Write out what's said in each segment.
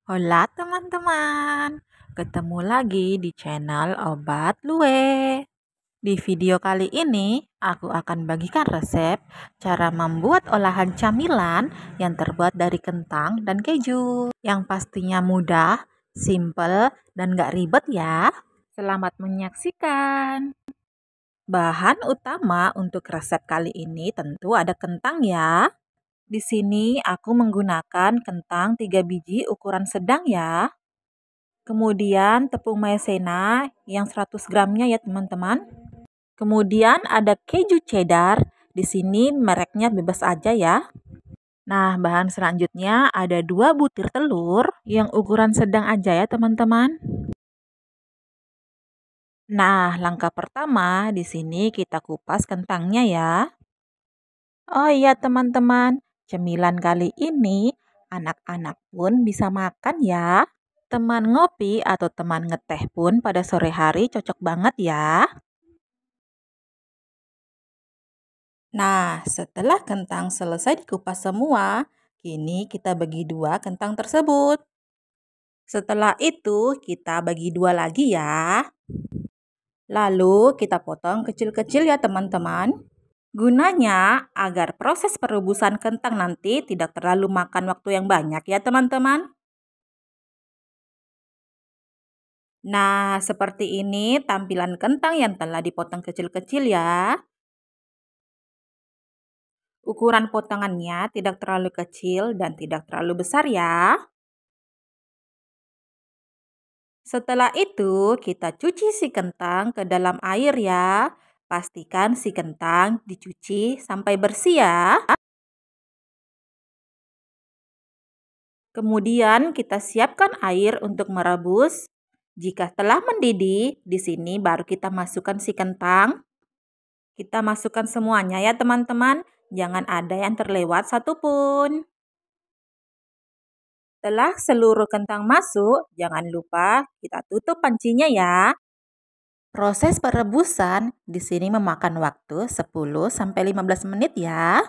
Hola teman-teman, ketemu lagi di channel Obat Lue. Di video kali ini, aku akan bagikan resep cara membuat olahan camilan yang terbuat dari kentang dan keju. Yang pastinya mudah, simple, dan gak ribet ya. Selamat menyaksikan. Bahan utama untuk resep kali ini tentu ada kentang ya. Di sini aku menggunakan kentang 3 biji ukuran sedang ya. Kemudian tepung maizena yang 100 gramnya ya teman-teman. Kemudian ada keju cheddar. Di sini mereknya bebas aja ya. Nah, bahan selanjutnya ada 2 butir telur yang ukuran sedang aja ya teman-teman. Nah, langkah pertama di sini kita kupas kentangnya ya. Oh iya teman-teman, cemilan kali ini anak-anak pun bisa makan ya. Teman ngopi atau teman ngeteh pun pada sore hari cocok banget ya. Nah, setelah kentang selesai dikupas semua, kini kita bagi dua kentang tersebut. Setelah itu, kita bagi dua lagi ya. Lalu kita potong kecil-kecil ya teman-teman. Gunanya agar proses perebusan kentang nanti tidak terlalu makan waktu yang banyak ya teman-teman. Nah, seperti ini tampilan kentang yang telah dipotong kecil-kecil ya. Ukuran potongannya tidak terlalu kecil dan tidak terlalu besar ya. Setelah itu, kita cuci si kentang ke dalam air ya. Pastikan si kentang dicuci sampai bersih ya. Kemudian kita siapkan air untuk merebus. Jika telah mendidih, di sini baru kita masukkan si kentang. Kita masukkan semuanya ya teman-teman. Jangan ada yang terlewat satupun. Setelah seluruh kentang masuk, jangan lupa kita tutup pancinya ya. Proses perebusan di sini memakan waktu 10-15 menit ya.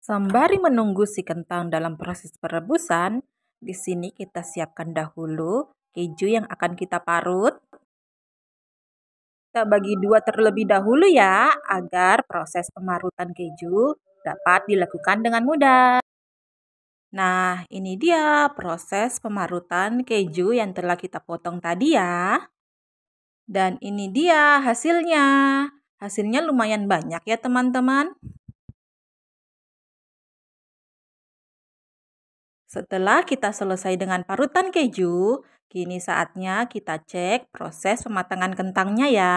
Sembari menunggu si kentang dalam proses perebusan, di sini kita siapkan dahulu keju yang akan kita parut. Kita bagi dua terlebih dahulu ya, agar proses pemarutan keju dapat dilakukan dengan mudah. Nah, ini dia proses pemarutan keju yang telah kita potong tadi ya. Dan ini dia hasilnya. Hasilnya lumayan banyak ya teman-teman. Setelah kita selesai dengan parutan keju, kini saatnya kita cek proses pematangan kentangnya ya.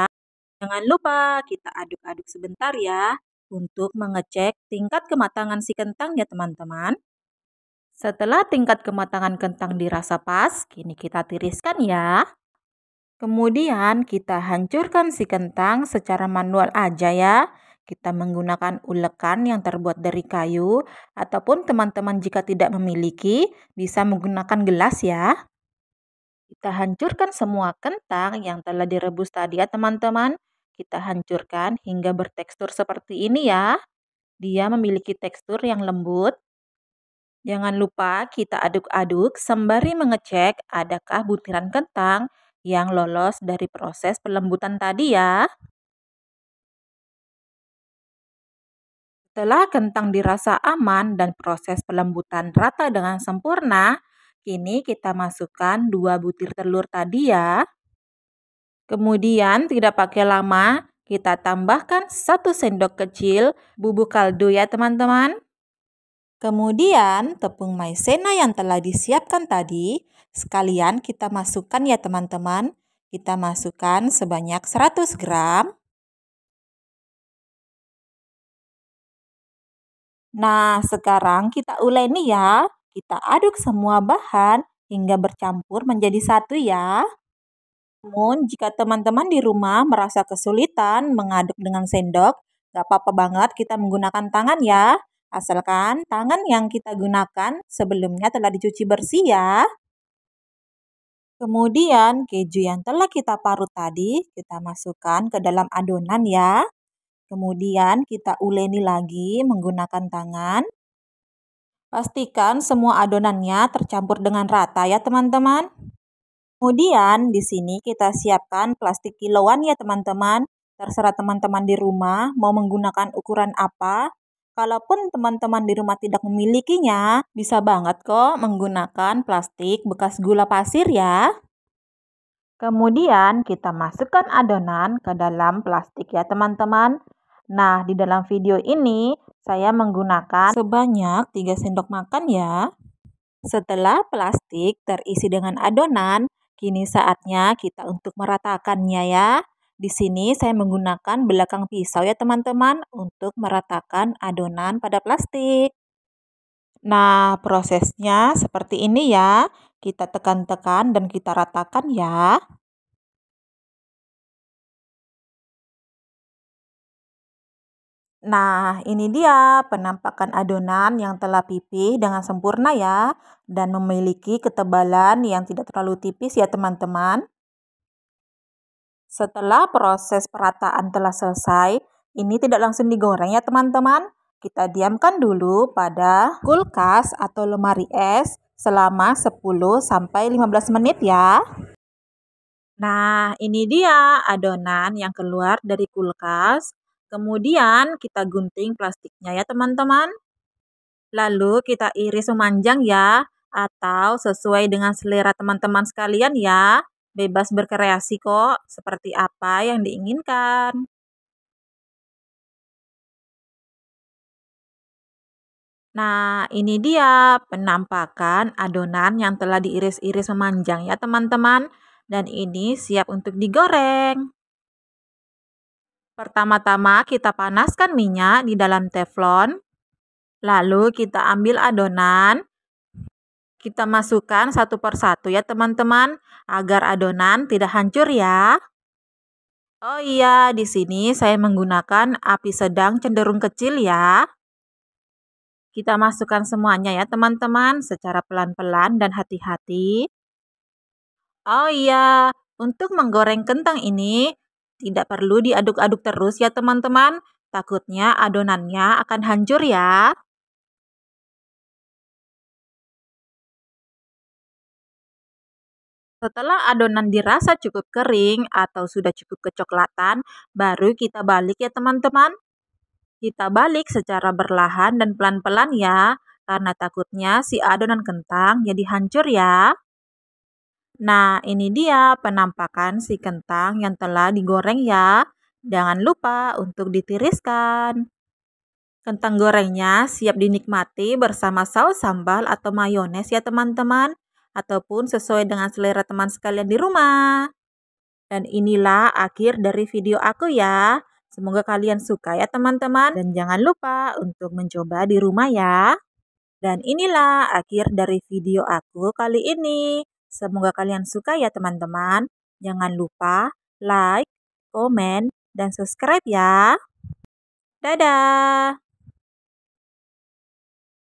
Jangan lupa kita aduk-aduk sebentar ya untuk mengecek tingkat kematangan si kentang ya teman-teman. Setelah tingkat kematangan kentang dirasa pas, kini kita tiriskan ya. Kemudian kita hancurkan si kentang secara manual aja ya. Kita menggunakan ulekan yang terbuat dari kayu ataupun teman-teman jika tidak memiliki bisa menggunakan gelas ya. Kita hancurkan semua kentang yang telah direbus tadi ya teman-teman. Kita hancurkan hingga bertekstur seperti ini ya. Dia memiliki tekstur yang lembut. Jangan lupa kita aduk-aduk sembari mengecek adakah butiran kentang yang lolos dari proses pelembutan tadi ya. Setelah kentang dirasa aman dan proses pelembutan rata dengan sempurna, kini kita masukkan 2 butir telur tadi ya. Kemudian tidak pakai lama, kita tambahkan 1 sendok kecil bubuk kaldu ya teman-teman. Kemudian tepung maizena yang telah disiapkan tadi, sekalian kita masukkan ya teman-teman. Kita masukkan sebanyak 100 gram. Nah, sekarang kita uleni ya. Kita aduk semua bahan hingga bercampur menjadi satu ya. Namun, jika teman-teman di rumah merasa kesulitan mengaduk dengan sendok, gak apa-apa banget kita menggunakan tangan ya. Asalkan tangan yang kita gunakan sebelumnya telah dicuci bersih ya. Kemudian keju yang telah kita parut tadi kita masukkan ke dalam adonan ya. Kemudian kita uleni lagi menggunakan tangan. Pastikan semua adonannya tercampur dengan rata ya teman-teman. Kemudian di sini kita siapkan plastik kiloan ya teman-teman. Terserah teman-teman di rumah mau menggunakan ukuran apa. Kalaupun teman-teman di rumah tidak memilikinya, bisa banget kok menggunakan plastik bekas gula pasir ya. Kemudian kita masukkan adonan ke dalam plastik ya teman-teman. Nah, di dalam video ini saya menggunakan sebanyak 3 sendok makan ya. Setelah plastik terisi dengan adonan, kini saatnya kita untuk meratakannya ya. Di sini saya menggunakan belakang pisau ya teman-teman untuk meratakan adonan pada plastik. Nah, prosesnya seperti ini ya. Kita tekan-tekan dan kita ratakan ya. Nah, ini dia penampakan adonan yang telah pipih dengan sempurna ya, dan memiliki ketebalan yang tidak terlalu tipis ya teman-teman. Setelah proses perataan telah selesai, ini tidak langsung digoreng ya teman-teman. Kita diamkan dulu pada kulkas atau lemari es selama 10-15 menit ya. Nah, ini dia adonan yang keluar dari kulkas. Kemudian kita gunting plastiknya ya teman-teman. Lalu kita iris memanjang ya, atau sesuai dengan selera teman-teman sekalian ya. Bebas berkreasi kok, seperti apa yang diinginkan. Nah, ini dia penampakan adonan yang telah diiris-iris memanjang ya teman-teman. Dan ini siap untuk digoreng. Pertama-tama kita panaskan minyak di dalam teflon. Lalu kita ambil adonan. Kita masukkan satu persatu ya teman-teman, agar adonan tidak hancur ya. Oh iya, di sini saya menggunakan api sedang cenderung kecil ya. Kita masukkan semuanya ya teman-teman, secara pelan-pelan dan hati-hati. Oh iya, untuk menggoreng kentang ini tidak perlu diaduk-aduk terus ya teman-teman. Takutnya adonannya akan hancur ya. Setelah adonan dirasa cukup kering atau sudah cukup kecoklatan, baru kita balik ya teman-teman. Kita balik secara perlahan dan pelan-pelan ya, karena takutnya si adonan kentang jadi hancur ya. Nah, ini dia penampakan si kentang yang telah digoreng ya. Jangan lupa untuk ditiriskan. Kentang gorengnya siap dinikmati bersama saus sambal atau mayones ya teman-teman. Ataupun sesuai dengan selera teman sekalian di rumah. Dan inilah akhir dari video aku ya. Semoga kalian suka ya teman-teman. Dan jangan lupa untuk mencoba di rumah ya. Dan inilah akhir dari video aku kali ini. Semoga kalian suka ya teman-teman. Jangan lupa like, komen, dan subscribe ya. Dadah!